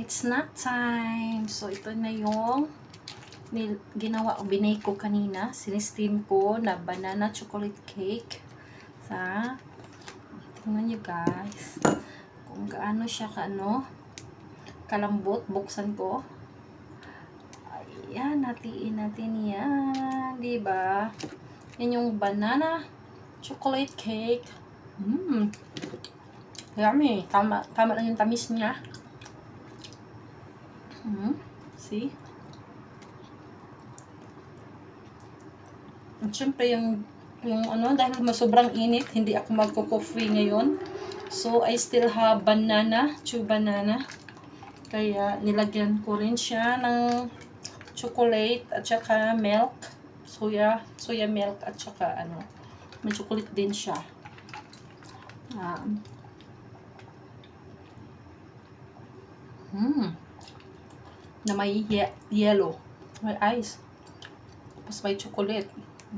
It's snack time. So, ito na yung ginawa o binake ko kanina. Sinesteam ko na banana chocolate cake. Tingnan nyo guys. Kung gaano siya kalambot. Buksan ko. Ayan, hatiin natin yan. Diba? Yan yung banana chocolate cake. Yummy. Tama lang yung tamis niya. See? At syempre yung dahil sobrang init, hindi ako magko-coffee ngayon. So, I still have chew banana. Kaya, nilagyan ko rin siya ng chocolate at saka milk. Soya milk at saka may chocolate din siya. Na may yellow. May ice. Tapos may chocolate.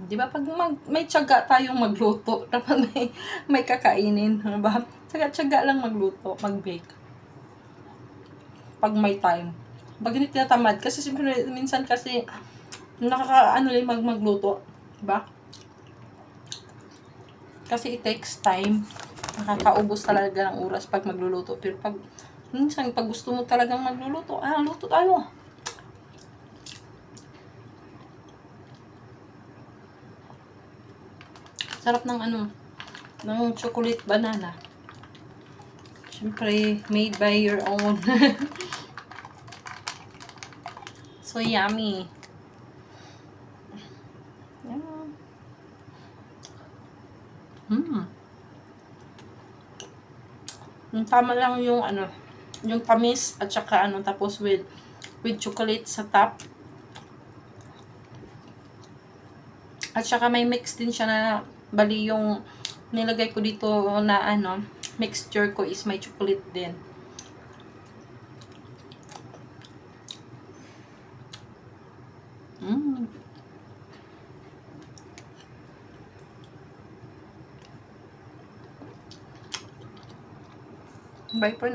Di ba? Pag may tiyaga tayong magluto, dapat may kakainin. Diba? Tiyaga lang magluto, mag-bake. Pag may time. Pag hindi tinatamad. Kasi siyempre, minsan kasi, magluto. Diba? Kasi it takes time. Nakakaubos talaga ng oras pag magluluto. Pero minsan, pag gusto mo talagang magluluto, luto tayo. Sarap ng ng chocolate banana. Siyempre, made by your own. So yummy. Tama lang yung yung tamis at saka tapos with chocolate sa top. At saka may mix din siya na bali yung nilagay ko dito na mixture ko is may chocolate din. Bye for now.